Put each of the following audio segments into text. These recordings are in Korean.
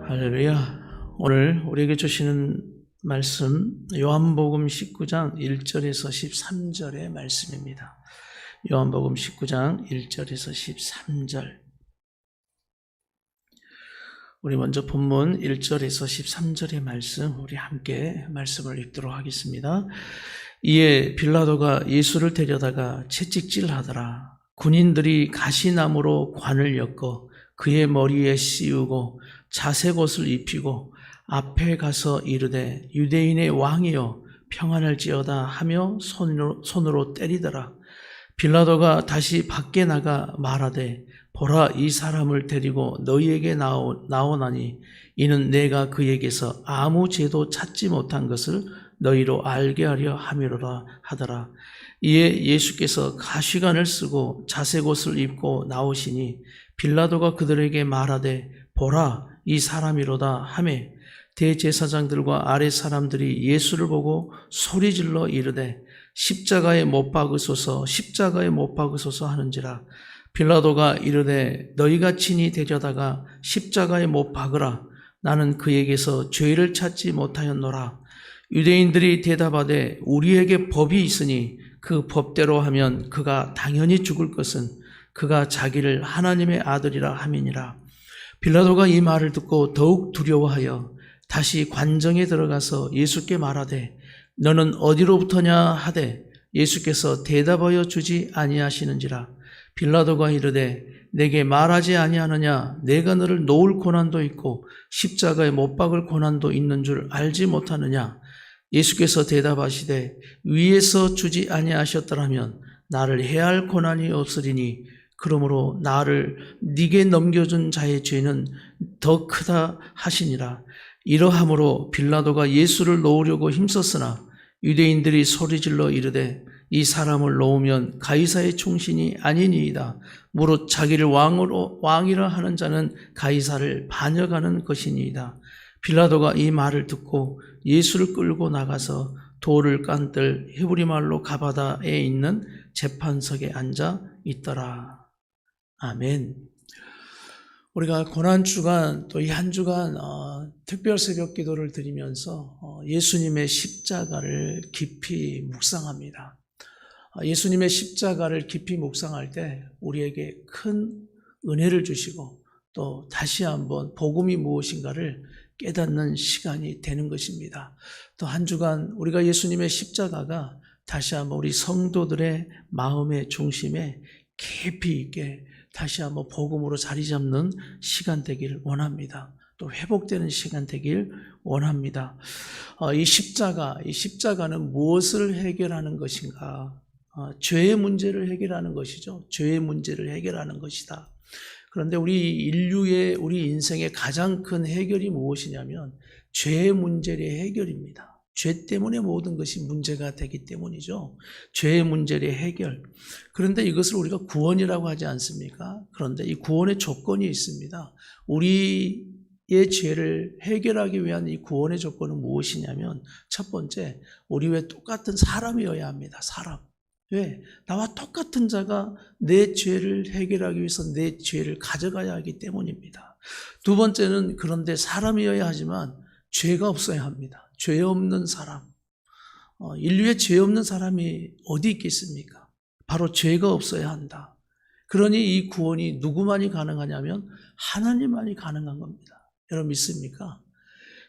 할렐루야. 오늘 우리에게 주시는 말씀 요한복음 19장 1절에서 13절의 말씀입니다. 요한복음 19장 1절에서 13절. 우리 먼저 본문 1절에서 13절의 말씀, 우리 함께 말씀을 읽도록 하겠습니다. 이에 빌라도가 예수를 데려다가 채찍질하더라. 군인들이 가시나무로 관을 엮어 그의 머리에 씌우고 자색 옷을 입히고 앞에 가서 이르되 유대인의 왕이여 평안할지어다 하며 손으로 때리더라. 빌라도가 다시 밖에 나가 말하되 보라, 이 사람을 데리고 너희에게 나오나니 이는 내가 그에게서 아무 죄도 찾지 못한 것을 너희로 알게 하려 함이로라 하더라. 이에 예수께서 가시관을 쓰고 자색 옷을 입고 나오시니 빌라도가 그들에게 말하되 보라, 이 사람이로다 하매 대제사장들과 아랫 사람들이 예수를 보고 소리질러 이르되 십자가에 못 박으소서, 십자가에 못 박으소서 하는지라. 빌라도가 이르되 너희가 친히 데려다가 십자가에 못 박으라. 나는 그에게서 죄를 찾지 못하였노라. 유대인들이 대답하되 우리에게 법이 있으니 그 법대로 하면 그가 당연히 죽을 것은 그가 자기를 하나님의 아들이라 함이니라. 빌라도가 이 말을 듣고 더욱 두려워하여 다시 관정에 들어가서 예수께 말하되 너는 어디로부터냐 하되 예수께서 대답하여 주지 아니하시는지라. 빌라도가 이르되 내게 말하지 아니하느냐? 내가 너를 놓을 고난도 있고 십자가에 못 박을 고난도 있는 줄 알지 못하느냐? 예수께서 대답하시되 위에서 주지 아니하셨더라면 나를 해할 고난이 없으리니 그러므로 나를 네게 넘겨준 자의 죄는 더 크다 하시니라. 이러함으로 빌라도가 예수를 놓으려고 힘썼으나 유대인들이 소리질러 이르되 이 사람을 놓으면 가이사의 충신이 아니니이다. 무릇 자기를 왕이라 하는 자는 가이사를 반역하는 것이니이다. 빌라도가 이 말을 듣고 예수를 끌고 나가서 돌을 깐들 히브리 말로 가바다에 있는 재판석에 앉아 있더라. 아멘. 우리가 고난주간 또 이 한 주간 특별 새벽 기도를 드리면서 예수님의 십자가를 깊이 묵상합니다. 예수님의 십자가를 깊이 묵상할 때 우리에게 큰 은혜를 주시고 또 다시 한번 복음이 무엇인가를 깨닫는 시간이 되는 것입니다. 또 한 주간 우리가 예수님의 십자가가 다시 한번 우리 성도들의 마음의 중심에 깊이 있게 다시 한번 복음으로 자리 잡는 시간 되길 원합니다. 또 회복되는 시간 되길 원합니다. 이 십자가는 무엇을 해결하는 것인가? 죄의 문제를 해결하는 것이죠. 죄의 문제를 해결하는 것이다. 그런데 우리 인생의 가장 큰 해결이 무엇이냐면 죄의 문제의 해결입니다. 죄 때문에 모든 것이 문제가 되기 때문이죠. 죄의 문제의 해결. 그런데 이것을 우리가 구원이라고 하지 않습니까? 그런데 이 구원의 조건이 있습니다. 우리의 죄를 해결하기 위한 이 구원의 조건은 무엇이냐면 첫 번째, 우리 왜 똑같은 사람이어야 합니다. 사람. 왜? 나와 똑같은 자가 내 죄를 해결하기 위해서 내 죄를 가져가야 하기 때문입니다. 두 번째는 그런데 사람이어야 하지만 죄가 없어야 합니다. 죄 없는 사람. 인류에 죄 없는 사람이 어디 있겠습니까? 바로 죄가 없어야 한다. 그러니 이 구원이 누구만이 가능하냐면 하나님만이 가능한 겁니다. 여러분 믿습니까?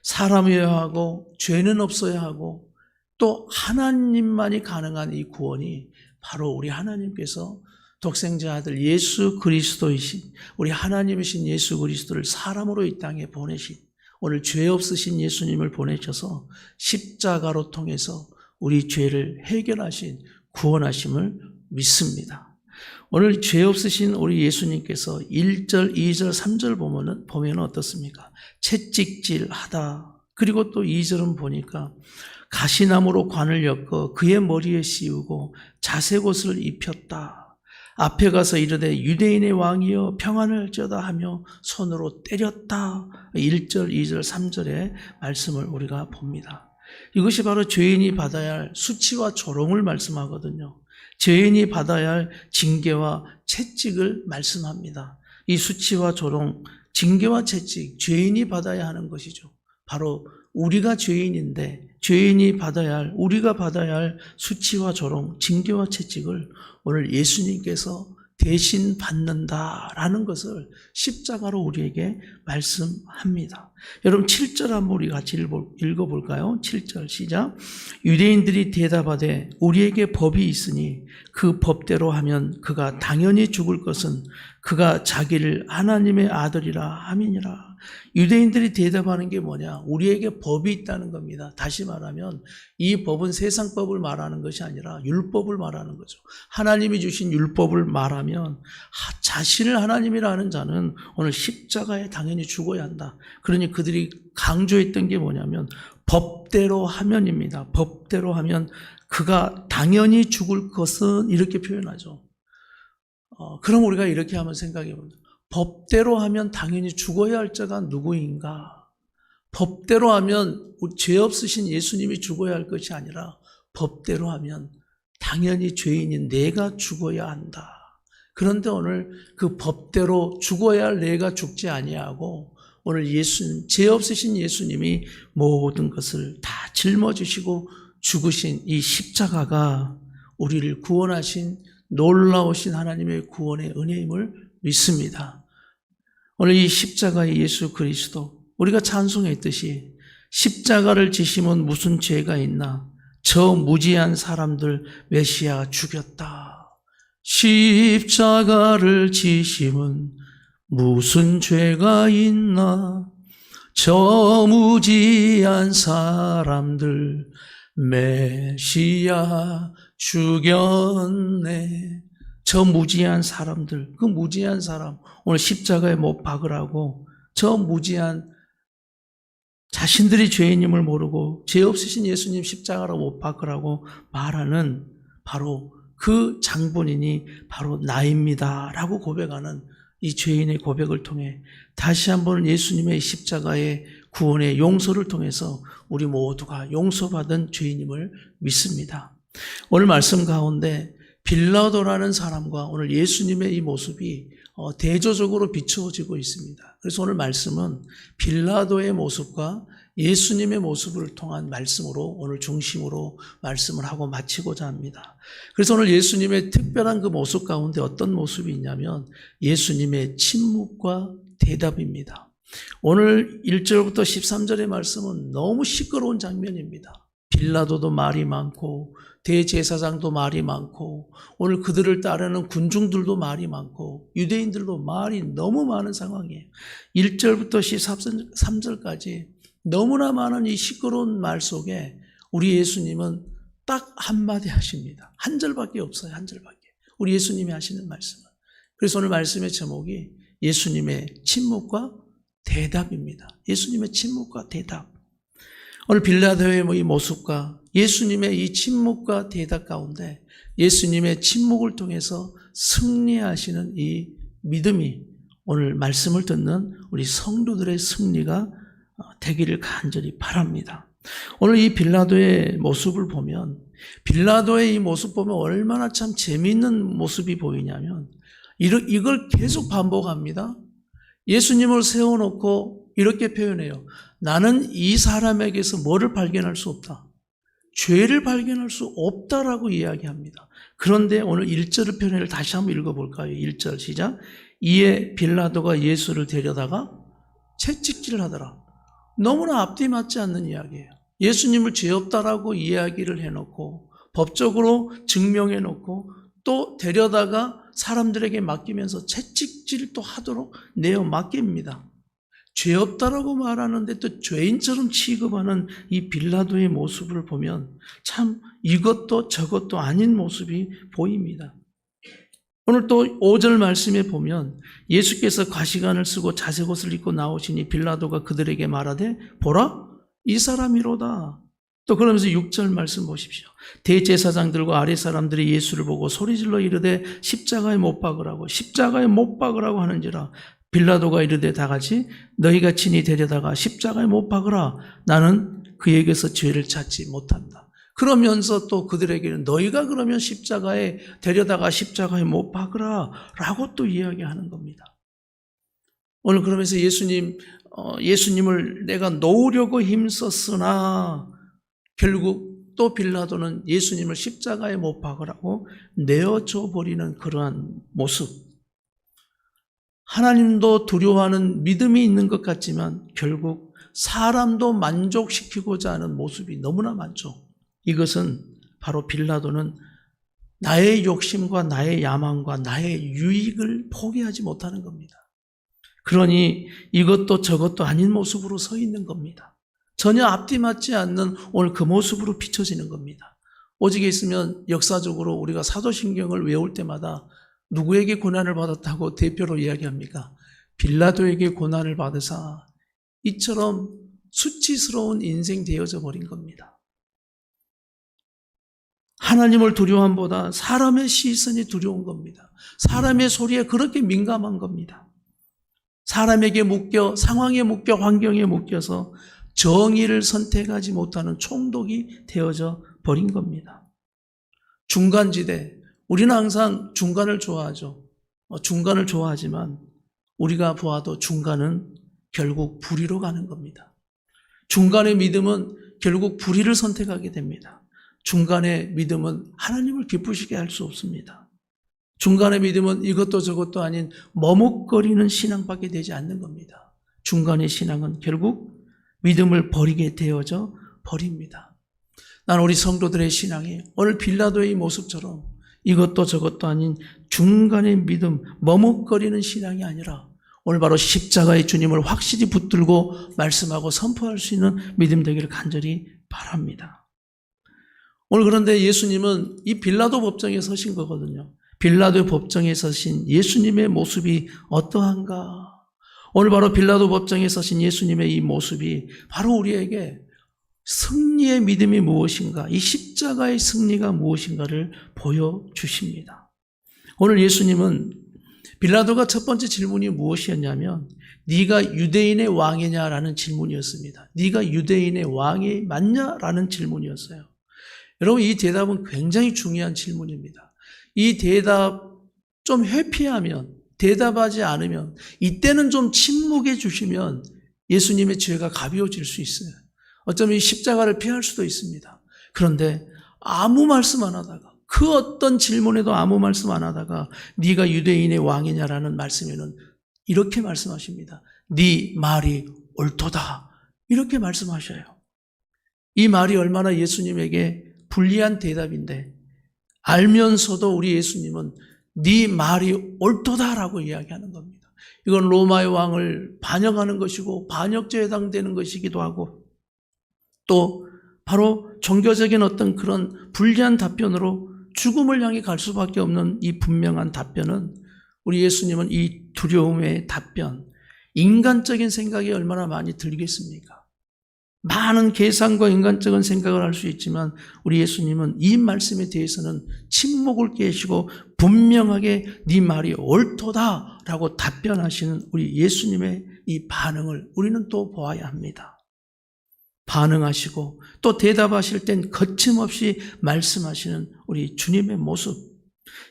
사람이어야 하고 죄는 없어야 하고 또 하나님만이 가능한 이 구원이 바로 우리 하나님께서 독생자 아들 예수 그리스도이신 우리 하나님이신 예수 그리스도를 사람으로 이 땅에 보내신 오늘 죄 없으신 예수님을 보내셔서 십자가로 통해서 우리 죄를 해결하신 구원하심을 믿습니다. 오늘 죄 없으신 우리 예수님께서 1절, 2절, 3절 보면 어떻습니까? 채찍질하다. 그리고 또 2절은 보니까 가시나무로 관을 엮어 그의 머리에 씌우고 자색 옷을 입혔다. 앞에 가서 이르되 유대인의 왕이여 평안할지어다 하며 손으로 때렸다. 1절, 2절, 3절의 말씀을 우리가 봅니다. 이것이 바로 죄인이 받아야 할 수치와 조롱을 말씀하거든요. 죄인이 받아야 할 징계와 채찍을 말씀합니다. 이 수치와 조롱, 징계와 채찍, 죄인이 받아야 하는 것이죠. 바로 우리가 죄인인데 우리가 받아야 할 수치와 조롱, 징계와 채찍을 오늘 예수님께서 대신 받는다라는 것을 십자가로 우리에게 말씀합니다. 여러분 7절 한번 우리 같이 읽어볼까요? 7절 시작. 유대인들이 대답하되 우리에게 법이 있으니 그 법대로 하면 그가 당연히 죽을 것은 그가 자기를 하나님의 아들이라 함이니라. 유대인들이 대답하는 게 뭐냐? 우리에게 법이 있다는 겁니다. 다시 말하면 이 법은 세상 법을 말하는 것이 아니라 율법을 말하는 거죠. 하나님이 주신 율법을 말하면 자신을 하나님이라 하는 자는 오늘 십자가에 당연히 죽어야 한다. 그러니 그들이 강조했던 게 뭐냐면 법대로 하면입니다. 법대로 하면 그가 당연히 죽을 것은 이렇게 표현하죠. 그럼 우리가 이렇게 한번 생각해 봅니다. 법대로 하면 당연히 죽어야 할 자가 누구인가? 법대로 하면 죄 없으신 예수님이 죽어야 할 것이 아니라 법대로 하면 당연히 죄인인 내가 죽어야 한다. 그런데 오늘 그 법대로 죽어야 할 내가 죽지 아니하고 오늘 죄 없으신 예수님이 모든 것을 다 짊어지시고 죽으신 이 십자가가 우리를 구원하신 놀라우신 하나님의 구원의 은혜임을 믿습니다. 오늘 이 십자가의 예수 그리스도, 우리가 찬송했듯이 십자가를 지심은 무슨 죄가 있나? 저 무지한 사람들 메시아 죽였다. 십자가를 지심은 무슨 죄가 있나? 저 무지한 사람들 메시아 죽였네. 저 무지한 사람들, 그 무지한 사람, 오늘 십자가에 못 박으라고 저 무지한 자신들이 죄인임을 모르고 죄 없으신 예수님 십자가로 못 박으라고 말하는 바로 그 장본인이 바로 나입니다 라고 고백하는 이 죄인의 고백을 통해 다시 한번 예수님의 십자가의 구원의 용서를 통해서 우리 모두가 용서받은 죄인임을 믿습니다. 오늘 말씀 가운데 빌라도라는 사람과 오늘 예수님의 이 모습이 대조적으로 비추어지고 있습니다. 그래서 오늘 말씀은 빌라도의 모습과 예수님의 모습을 통한 말씀으로 오늘 중심으로 말씀을 하고 마치고자 합니다. 그래서 오늘 예수님의 특별한 그 모습 가운데 어떤 모습이 있냐면 예수님의 침묵과 대답입니다. 오늘 1절부터 13절의 말씀은 너무 시끄러운 장면입니다. 빌라도도 말이 많고 대제사장도 말이 많고 오늘 그들을 따르는 군중들도 말이 많고 유대인들도 말이 너무 많은 상황이에요. 1절부터 13절까지 너무나 많은 이 시끄러운 말 속에 우리 예수님은 딱 한마디 하십니다. 한 절밖에 없어요. 한 절밖에. 우리 예수님이 하시는 말씀은. 그래서 오늘 말씀의 제목이 예수님의 침묵과 대답입니다. 예수님의 침묵과 대답. 오늘 빌라도의 이 모습과 예수님의 이 침묵과 대답 가운데 예수님의 침묵을 통해서 승리하시는 이 믿음이 오늘 말씀을 듣는 우리 성도들의 승리가 되기를 간절히 바랍니다. 오늘 이 빌라도의 모습을 보면 빌라도의 이 모습 보면 얼마나 참 재미있는 모습이 보이냐면 이걸 계속 반복합니다. 예수님을 세워놓고 이렇게 표현해요. 나는 이 사람에게서 뭐를 발견할 수 없다. 죄를 발견할 수 없다라고 이야기합니다. 그런데 오늘 1절의 표현을 다시 한번 읽어볼까요? 1절 시작. 이에 빌라도가 예수를 데려다가 채찍질을 하더라. 너무나 앞뒤 맞지 않는 이야기예요. 예수님을 죄 없다라고 이야기를 해놓고 법적으로 증명해놓고 또 데려다가 사람들에게 맡기면서 채찍질 또 하도록 내어 맡깁니다. 죄 없다라고 말하는데 또 죄인처럼 취급하는 이 빌라도의 모습을 보면 참 이것도 저것도 아닌 모습이 보입니다. 오늘 또 5절 말씀에 보면 예수께서 가시관을 쓰고 자색옷을 입고 나오시니 빌라도가 그들에게 말하되 보라 이 사람이로다. 또 그러면서 6절 말씀 보십시오. 대제사장들과 아랫 사람들이 예수를 보고 소리질러 이르되 십자가에 못 박으라고 십자가에 못 박으라고 하는지라. 빌라도가 이르되 다같이 너희가 친히 데려다가 십자가에 못 박으라. 나는 그에게서 죄를 찾지 못한다. 그러면서 또 그들에게는 너희가 그러면 십자가에 데려다가 십자가에 못 박으라 라고 또 이야기하는 겁니다. 오늘 그러면서 예수님을 내가 놓으려고 힘썼으나 결국 또 빌라도는 예수님을 십자가에 못 박으라고 내어줘 버리는 그러한 모습. 하나님도 두려워하는 믿음이 있는 것 같지만 결국 사람도 만족시키고자 하는 모습이 너무나 많죠. 이것은 바로 빌라도는 나의 욕심과 나의 야망과 나의 유익을 포기하지 못하는 겁니다. 그러니 이것도 저것도 아닌 모습으로 서 있는 겁니다. 전혀 앞뒤 맞지 않는 오늘 그 모습으로 비춰지는 겁니다. 오직에 있으면 역사적으로 우리가 사도신경을 외울 때마다 누구에게 고난을 받았다고 대표로 이야기합니까? 빌라도에게 고난을 받으사 이처럼 수치스러운 인생 되어져 버린 겁니다. 하나님을 두려움보다 사람의 시선이 두려운 겁니다. 사람의 소리에 그렇게 민감한 겁니다. 사람에게 묶여, 상황에 묶여, 환경에 묶여서 정의를 선택하지 못하는 총독이 되어져 버린 겁니다. 중간지대, 우리는 항상 중간을 좋아하죠. 중간을 좋아하지만 우리가 보아도 중간은 결국 불의로 가는 겁니다. 중간의 믿음은 결국 불의를 선택하게 됩니다. 중간의 믿음은 하나님을 기쁘시게 할 수 없습니다. 중간의 믿음은 이것도 저것도 아닌 머뭇거리는 신앙밖에 되지 않는 겁니다. 중간의 신앙은 결국 믿음을 버리게 되어져 버립니다. 난 우리 성도들의 신앙이 오늘 빌라도의 모습처럼 이것도 저것도 아닌 중간의 믿음, 머뭇거리는 신앙이 아니라 오늘 바로 십자가의 주님을 확실히 붙들고 말씀하고 선포할 수 있는 믿음 되기를 간절히 바랍니다. 오늘 그런데 예수님은 이 빌라도 법정에 서신 거거든요. 빌라도 법정에 서신 예수님의 모습이 어떠한가? 오늘 바로 빌라도 법정에 서신 예수님의 이 모습이 바로 우리에게 승리의 믿음이 무엇인가, 이 십자가의 승리가 무엇인가를 보여주십니다. 오늘 예수님은 빌라도가 첫 번째 질문이 무엇이었냐면 네가 유대인의 왕이냐라는 질문이었습니다. 네가 유대인의 왕이 맞냐라는 질문이었어요. 여러분, 이 대답은 굉장히 중요한 질문입니다. 이 대답 좀 회피하면, 대답하지 않으면, 이때는 좀 침묵해 주시면 예수님의 죄가 가벼워질 수 있어요. 어쩌면 이 십자가를 피할 수도 있습니다. 그런데 아무 말씀 안 하다가, 그 어떤 질문에도 아무 말씀 안 하다가 네가 유대인의 왕이냐라는 말씀에는 이렇게 말씀하십니다. 네 말이 옳도다. 이렇게 말씀하셔요. 이 말이 얼마나 예수님에게 불리한 대답인데 알면서도 우리 예수님은 네 말이 옳도다라고 이야기하는 겁니다. 이건 로마의 왕을 반역하는 것이고 반역죄에 해당되는 것이기도 하고 또 바로 종교적인 어떤 그런 불리한 답변으로 죽음을 향해 갈 수밖에 없는 이 분명한 답변은 우리 예수님은 이 두려움의 답변, 인간적인 생각이 얼마나 많이 들겠습니까? 많은 계산과 인간적인 생각을 할 수 있지만 우리 예수님은 이 말씀에 대해서는 침묵을 깨시고 분명하게 네 말이 옳도다라고 답변하시는 우리 예수님의 이 반응을 우리는 또 보아야 합니다. 반응하시고 또 대답하실 땐 거침없이 말씀하시는 우리 주님의 모습.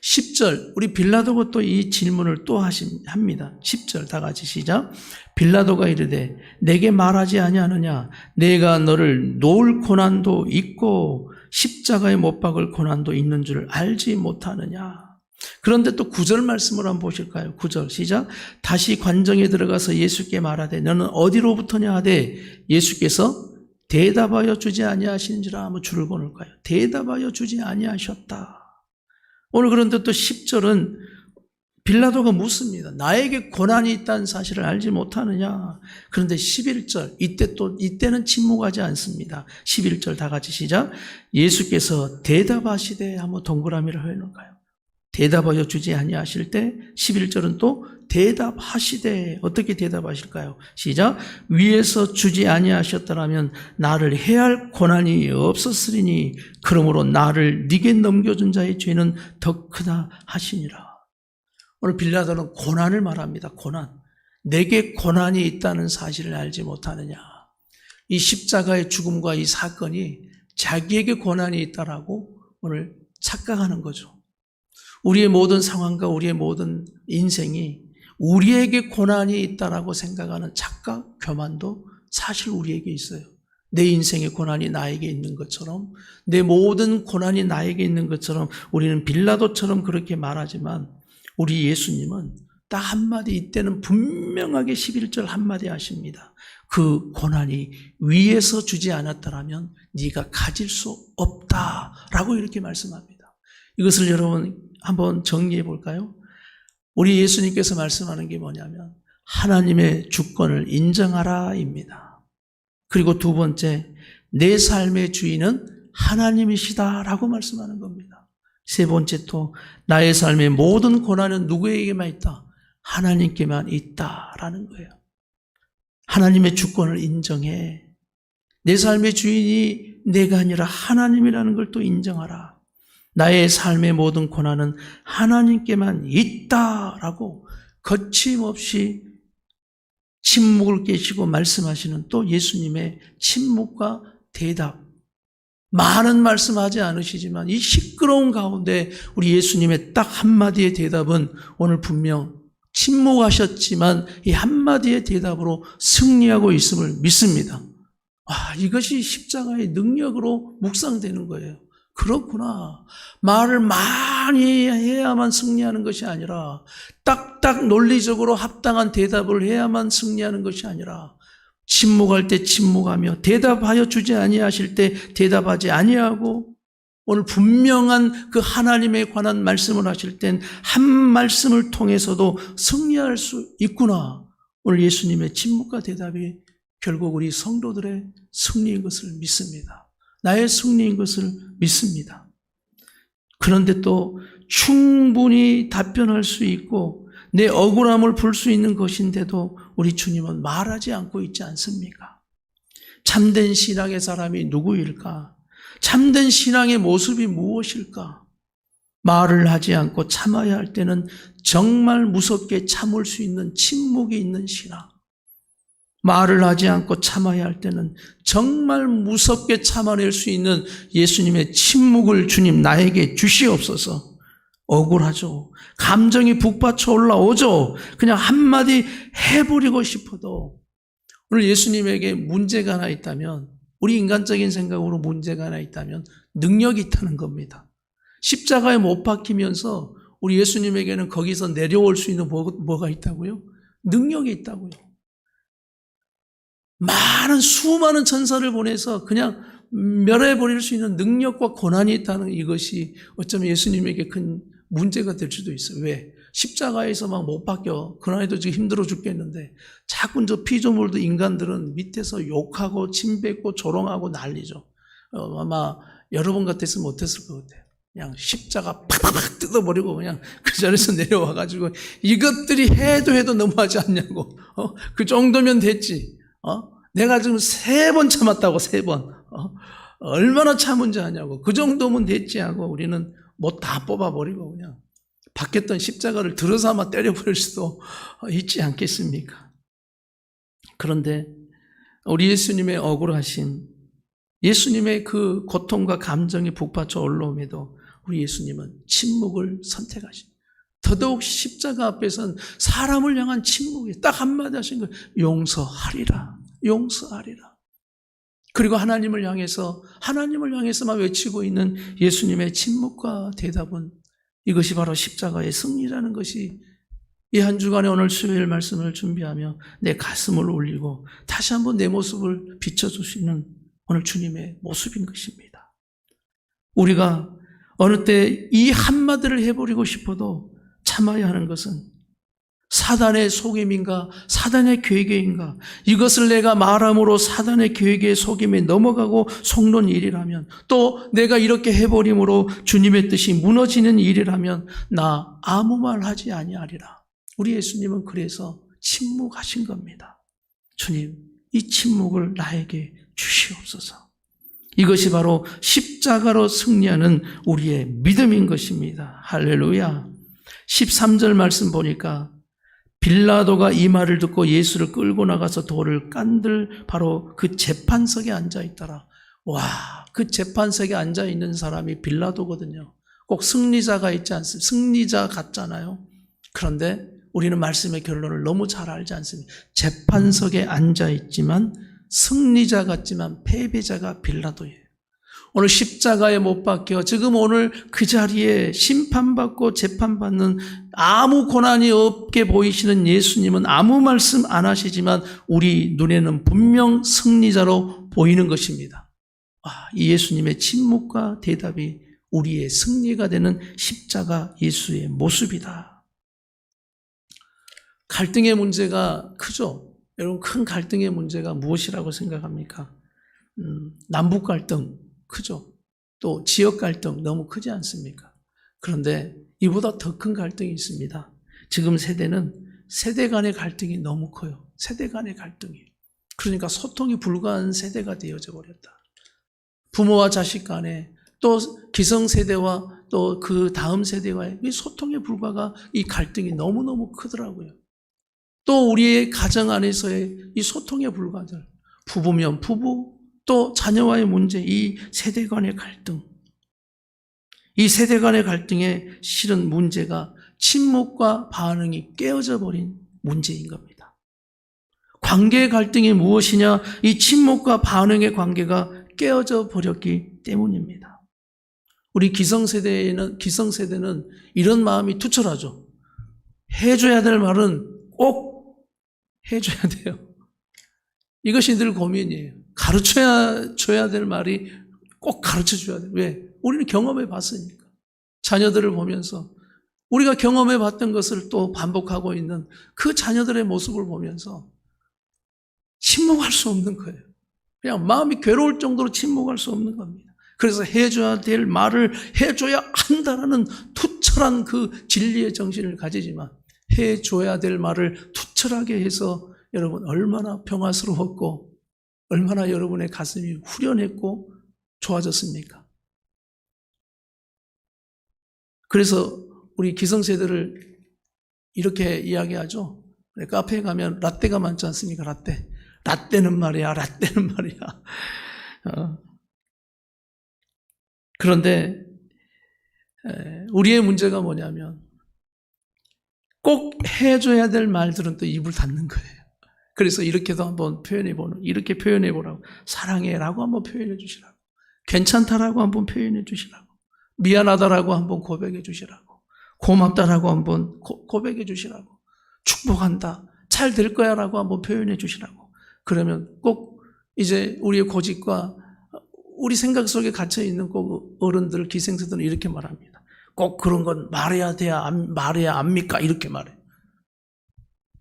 10절 우리 빌라도가 또 이 질문을 또 합니다. 10절 다 같이 시작. 빌라도가 이르되 내게 말하지 아니하느냐 내가 너를 놓을 고난도 있고 십자가에 못 박을 고난도 있는 줄 알지 못하느냐. 그런데 또 9절 말씀을 한번 보실까요? 9절 시작. 다시 관정에 들어가서 예수께 말하되 너는 어디로부터냐 하되 예수께서 대답하여 주지 아니하시는지라. 한번 줄을 보낼까요? 대답하여 주지 아니하셨다. 오늘 그런데 또 10절은 빌라도가 묻습니다. 나에게 고난이 있다는 사실을 알지 못하느냐. 그런데 11절 이때는 침묵하지 않습니다. 11절 다 같이 시작. 예수께서 대답하시되 한번 동그라미를 해놓을까요? 대답하여 주지 아니하실 때 11절은 또 대답하시되 어떻게 대답하실까요? 시작. 위에서 주지 아니하셨더라면 나를 해할 고난이 없었으리니 그러므로 나를 네게 넘겨준 자의 죄는 더 크다 하시니라. 오늘 빌라도는 고난을 말합니다. 고난. 내게 고난이 있다는 사실을 알지 못하느냐. 이 십자가의 죽음과 이 사건이 자기에게 고난이 있다라고 오늘 착각하는 거죠. 우리의 모든 상황과 우리의 모든 인생이 우리에게 고난이 있다라고 생각하는 착각, 교만도 사실 우리에게 있어요. 내 인생의 고난이 나에게 있는 것처럼, 내 모든 고난이 나에게 있는 것처럼 우리는 빌라도처럼 그렇게 말하지만 우리 예수님은 딱 한마디, 이때는 분명하게 11절 한마디 하십니다. 그 고난이 위에서 주지 않았더라면 네가 가질 수 없다라고 이렇게 말씀합니다. 이것을 여러분 한번 정리해 볼까요? 우리 예수님께서 말씀하는 게 뭐냐면 하나님의 주권을 인정하라입니다. 그리고 두 번째, 내 삶의 주인은 하나님이시다라고 말씀하는 겁니다. 세 번째, 또 나의 삶의 모든 고난은 누구에게만 있다? 하나님께만 있다라는 거예요. 하나님의 주권을 인정해. 내 삶의 주인이 내가 아니라 하나님이라는 걸 또 인정하라. 나의 삶의 모든 고난은 하나님께만 있다라고 거침없이 침묵을 깨시고 말씀하시는 또 예수님의 침묵과 대답. 많은 말씀하지 않으시지만 이 시끄러운 가운데 우리 예수님의 딱 한마디의 대답은 오늘 분명 침묵하셨지만 이 한마디의 대답으로 승리하고 있음을 믿습니다. 이것이 십자가의 능력으로 묵상되는 거예요. 그렇구나. 말을 많이 해야만 승리하는 것이 아니라 딱딱 논리적으로 합당한 대답을 해야만 승리하는 것이 아니라 침묵할 때 침묵하며 대답하여 주지 아니하실 때 대답하지 아니하고 오늘 분명한 그 하나님에 관한 말씀을 하실 땐 한 말씀을 통해서도 승리할 수 있구나. 오늘 예수님의 침묵과 대답이 결국 우리 성도들의 승리인 것을 믿습니다. 나의 승리인 것을 믿습니다. 그런데 또 충분히 답변할 수 있고 내 억울함을 풀 수 있는 것인데도 우리 주님은 말하지 않고 있지 않습니까? 참된 신앙의 사람이 누구일까? 참된 신앙의 모습이 무엇일까? 말을 하지 않고 참아야 할 때는 정말 무섭게 참을 수 있는 침묵이 있는 신앙. 말을 하지 않고 참아야 할 때는 정말 무섭게 참아낼 수 있는 예수님의 침묵을 주님 나에게 주시옵소서. 억울하죠. 감정이 북받쳐 올라오죠. 그냥 한마디 해버리고 싶어도 오늘 예수님에게 문제가 하나 있다면, 우리 인간적인 생각으로 문제가 하나 있다면 능력이 있다는 겁니다. 십자가에 못 박히면서 우리 예수님에게는 거기서 내려올 수 있는 뭐가 있다고요? 능력이 있다고요. 수많은 천사를 보내서 그냥 멸해버릴 수 있는 능력과 권한이 있다는 이것이 어쩌면 예수님에게 큰 문제가 될 수도 있어요. 왜? 십자가에서 막 못 박혀. 그날에도 지금 힘들어 죽겠는데 자꾸 저 피조물도 인간들은 밑에서 욕하고 침뱉고 조롱하고 난리죠. 아마 여러분 같았으면 어땠을 것 같아요. 그냥 십자가 팍팍팍 뜯어버리고 그냥 그 자리에서 내려와가지고 이것들이 해도 너무하지 않냐고. 그 정도면 됐지. 내가 지금 3번 참았다고 3번. 얼마나 참은지 아냐고. 그 정도면 됐지 하고 우리는 뭐 다 뽑아버리고 그냥 박혔던 십자가를 들어서 아마 때려버릴 수도 있지 않겠습니까? 그런데 우리 예수님의 억울하신 예수님의 그 고통과 감정이 북받쳐 올라옴에도 우리 예수님은 침묵을 선택하십니다. 더더욱 십자가 앞에서는 사람을 향한 침묵이 딱 한마디 하신 거예요. 용서하리라. 용서하리라. 그리고 하나님을 향해서만 외치고 있는 예수님의 침묵과 대답은 이것이 바로 십자가의 승리라는 것이 이 한 주간에 오늘 수요일 말씀을 준비하며 내 가슴을 울리고 다시 한번 내 모습을 비춰주시는 오늘 주님의 모습인 것입니다. 우리가 어느 때 이 한마디를 해버리고 싶어도 참아야 하는 것은 사단의 속임인가 사단의 계획인가 이것을 내가 말함으로 사단의 계획의 속임에 넘어가고 속는 일이라면 또 내가 이렇게 해버림으로 주님의 뜻이 무너지는 일이라면 나 아무 말 하지 아니하리라. 우리 예수님은 그래서 침묵하신 겁니다. 주님 이 침묵을 나에게 주시옵소서. 이것이 바로 십자가로 승리하는 우리의 믿음인 것입니다. 할렐루야. 13절 말씀 보니까 빌라도가 이 말을 듣고 예수를 끌고 나가서 돌을 깐들 바로 그 재판석에 앉아있더라. 와, 그 재판석에 앉아있는 사람이 빌라도거든요. 꼭 승리자가 있지 않습니까? 승리자 같잖아요. 그런데 우리는 말씀의 결론을 너무 잘 알지 않습니까? 재판석에 앉아있지만 승리자 같지만 패배자가 빌라도예요. 오늘 십자가에 못 박혀 지금 오늘 그 자리에 심판받고 재판받는 아무 고난이 없게 보이시는 예수님은 아무 말씀 안 하시지만 우리 눈에는 분명 승리자로 보이는 것입니다. 이 예수님의 침묵과 대답이 우리의 승리가 되는 십자가 예수의 모습이다. 갈등의 문제가 크죠? 여러분, 큰 갈등의 문제가 무엇이라고 생각합니까? 남북 갈등 크죠? 또 지역 갈등 너무 크지 않습니까? 그런데 이보다 더 큰 갈등이 있습니다. 지금 세대는 세대 간의 갈등이 너무 커요. 세대 간의 갈등이. 그러니까 소통이 불가한 세대가 되어져 버렸다. 부모와 자식 간에 또 기성세대와 또 그 다음 세대와의 이 소통의 불가가 이 갈등이 너무너무 크더라고요. 또 우리의 가정 안에서의 이 소통의 불가들, 부부면 부부, 또 자녀와의 문제, 이 세대 간의 갈등. 이 세대 간의 갈등의 실은 문제가 침묵과 반응이 깨어져 버린 문제인 겁니다. 관계의 갈등이 무엇이냐? 이 침묵과 반응의 관계가 깨어져 버렸기 때문입니다. 우리 기성세대는 이런 마음이 투철하죠. 해줘야 될 말은 꼭 해줘야 돼요. 이것이 늘 고민이에요. 가르쳐줘야 될 말이 꼭 가르쳐줘야 돼요. 왜? 우리는 경험해 봤으니까. 자녀들을 보면서 우리가 경험해 봤던 것을 또 반복하고 있는 그 자녀들의 모습을 보면서 침묵할 수 없는 거예요. 그냥 마음이 괴로울 정도로 침묵할 수 없는 겁니다. 그래서 해줘야 될 말을 해줘야 한다라는 투철한 그 진리의 정신을 가지지만 해줘야 될 말을 투철하게 해서 여러분 얼마나 평화스러웠고 얼마나 여러분의 가슴이 후련했고 좋아졌습니까? 그래서 우리 기성세대를 이렇게 이야기하죠. 카페에 가면 라떼가 많지 않습니까? 라떼는 말이야. 그런데 우리의 문제가 뭐냐면 꼭 해줘야 될 말들은 또 입을 닫는 거예요. 그래서 이렇게도 한번 이렇게 표현해 보라고. 사랑해라고 한번 표현해 주시라고. 괜찮다라고 한번 표현해 주시라고. 미안하다라고 한번 고백해 주시라고. 고맙다라고 한번 고백해 주시라고. 축복한다. 잘 될 거야라고 한번 표현해 주시라고. 그러면 꼭 이제 우리의 고집과 우리 생각 속에 갇혀 있는 꼭 어른들, 기생세들은 이렇게 말합니다. 꼭 그런 건 말해야 압니까? 이렇게 말해요.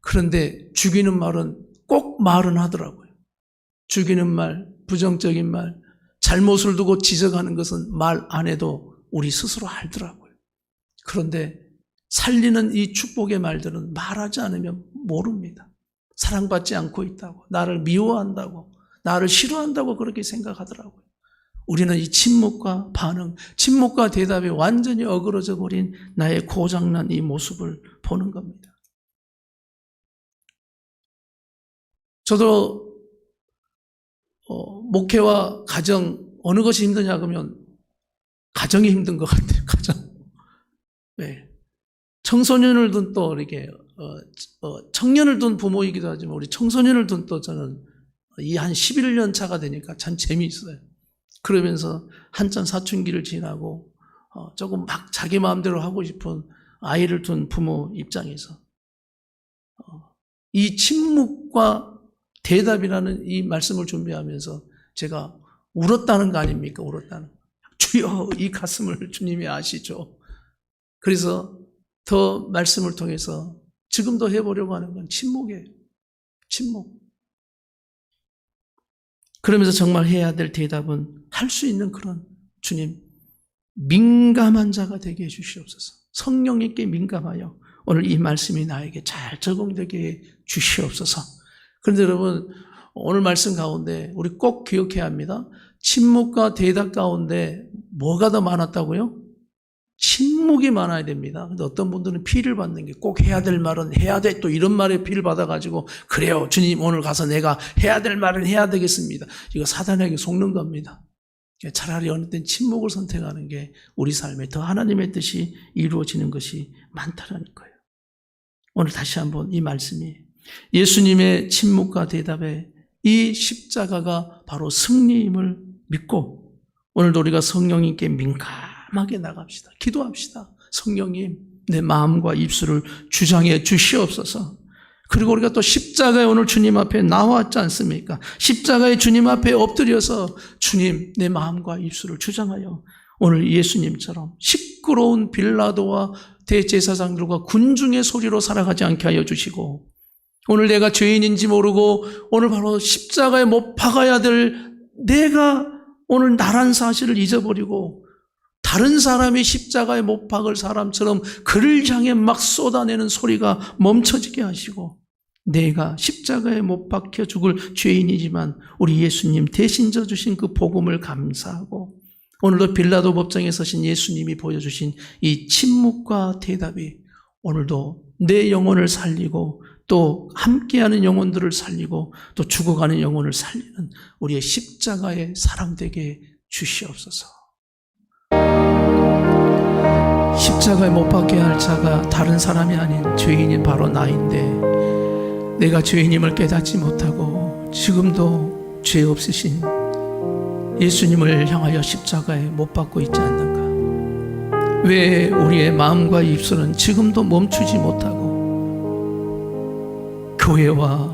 그런데 죽이는 말은 꼭 말은 하더라고요. 죽이는 말, 부정적인 말, 잘못을 두고 지적하는 것은 말 안 해도 우리 스스로 알더라고요. 그런데 살리는 이 축복의 말들은 말하지 않으면 모릅니다. 사랑받지 않고 있다고, 나를 미워한다고, 나를 싫어한다고 그렇게 생각하더라고요. 우리는 이 침묵과 반응, 침묵과 대답이 완전히 어그러져 버린 나의 고장난 이 모습을 보는 겁니다. 저도 목회와 가정 어느 것이 힘드냐 그러면 가정이 힘든 것 같아요. 가정. 네. 청소년을 둔 또 이렇게 청년을 둔 부모이기도 하지만 우리 청소년을 둔 또 저는 이 한 11년 차가 되니까 참 재미있어요. 그러면서 한참 사춘기를 지나고 조금 막 자기 마음대로 하고 싶은 아이를 둔 부모 입장에서 이 침묵과 대답이라는 이 말씀을 준비하면서 제가 울었다는 거 아닙니까? 울었다는. 주여, 이 가슴을 주님이 아시죠. 그래서 더 말씀을 통해서 지금도 해보려고 하는 건 침묵이에요. 침묵. 그러면서 정말 해야 될 대답은 할 수 있는 그런 주님, 민감한 자가 되게 해주시옵소서. 성령님께 민감하여 오늘 이 말씀이 나에게 잘 적용되게 해 주시옵소서. 그런데 여러분, 오늘 말씀 가운데 우리 꼭 기억해야 합니다. 침묵과 대답 가운데 뭐가 더 많았다고요? 침묵이 많아야 됩니다. 근데 어떤 분들은 피를 받는 게 꼭 해야 될 말은 해야 돼. 또 이런 말에 피를 받아가지고 그래요. 주님 오늘 가서 내가 해야 될 말은 해야 되겠습니다. 이거 사단에게 속는 겁니다. 차라리 어느 땐 침묵을 선택하는 게 우리 삶에 더 하나님의 뜻이 이루어지는 것이 많다는 거예요. 오늘 다시 한번 이 말씀이 예수님의 침묵과 대답에 이 십자가가 바로 승리임을 믿고 오늘도 우리가 성령님께 민감하게 나갑시다. 기도합시다. 성령님, 내 마음과 입술을 주장해 주시옵소서. 그리고 우리가 또 십자가에 오늘 주님 앞에 나왔지 않습니까? 십자가에 주님 앞에 엎드려서 주님, 내 마음과 입술을 주장하여 오늘 예수님처럼 시끄러운 빌라도와 대제사장들과 군중의 소리로 살아가지 않게 하여 주시고, 오늘 내가 죄인인지 모르고 오늘 바로 십자가에 못 박아야 될 내가 오늘 나란 사실을 잊어버리고 다른 사람이 십자가에 못 박을 사람처럼 그를 향해 막 쏟아내는 소리가 멈춰지게 하시고, 내가 십자가에 못 박혀 죽을 죄인이지만 우리 예수님 대신 져주신 그 복음을 감사하고, 오늘도 빌라도 법정에 서신 예수님이 보여주신 이 침묵과 대답이 오늘도 내 영혼을 살리고 또 함께하는 영혼들을 살리고 또 죽어가는 영혼을 살리는 우리의 십자가의 사람 되게 주시옵소서. 십자가에 못 박게 할 자가 다른 사람이 아닌 죄인인 바로 나인데, 내가 죄인임을 깨닫지 못하고 지금도 죄 없으신 예수님을 향하여 십자가에 못 박고 있지 않는가? 왜 우리의 마음과 입술은 지금도 멈추지 못하고 교회와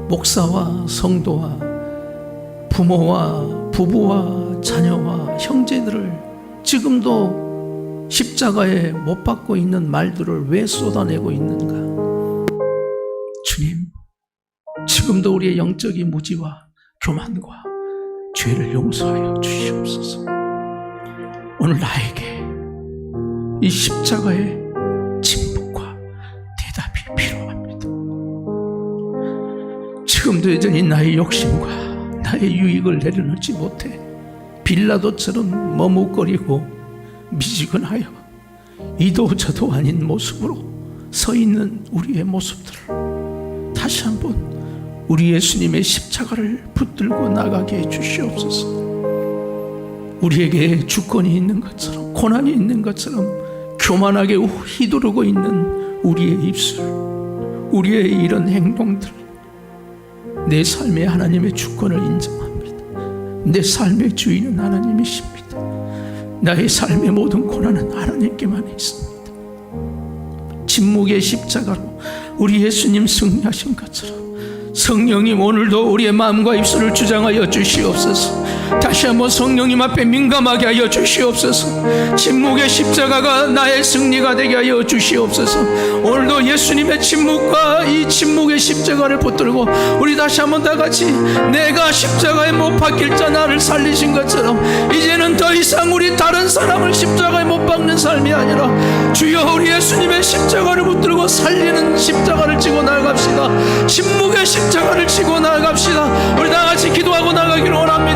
목사와 성도와 부모와 부부와 자녀와 형제들을 지금도 십자가에 못 박고 있는 말들을 왜 쏟아내고 있는가? 주님, 지금도 우리의 영적인 무지와 교만과 죄를 용서하여 주시옵소서. 오늘 나에게 이 십자가의 침묵과 대답이 필요합니다. 지금도 여전히 나의 욕심과 나의 유익을 내려놓지 못해 빌라도처럼 머뭇거리고 미지근하여 이도 저도 아닌 모습으로 서 있는 우리의 모습들을 다시 한번 우리 예수님의 십자가를 붙들고 나가게 해 주시옵소서. 우리에게 주권이 있는 것처럼, 고난이 있는 것처럼 교만하게 휘두르고 있는 우리의 입술, 우리의 이런 행동들, 내 삶에 하나님의 주권을 인정합니다. 내 삶의 주인은 하나님이십니다. 나의 삶의 모든 고난은 하나님께만 있습니다. 침묵의 십자가로 우리 예수님 승리하신 것처럼 성령님, 오늘도 우리의 마음과 입술을 주장하여 주시옵소서. 다시 한번 성령님 앞에 민감하게 하여 주시옵소서. 침묵의 십자가가 나의 승리가 되게 하여 주시옵소서. 오늘도 예수님의 침묵과 이 침묵의 십자가를 붙들고 우리 다시 한번 다 같이, 내가 십자가에 못 박힐 자 나를 살리신 것처럼 이제는 더 이상 우리 다른 사람을 십자가에 못 박는 삶이 아니라 주여 우리 예수님의 십자가를 붙들고 살리는 십자가를 지고 나아갑시다. 침묵의 십자가를 지고 나아갑시다. 우리 다 같이 기도하고 나가기를 원합니다.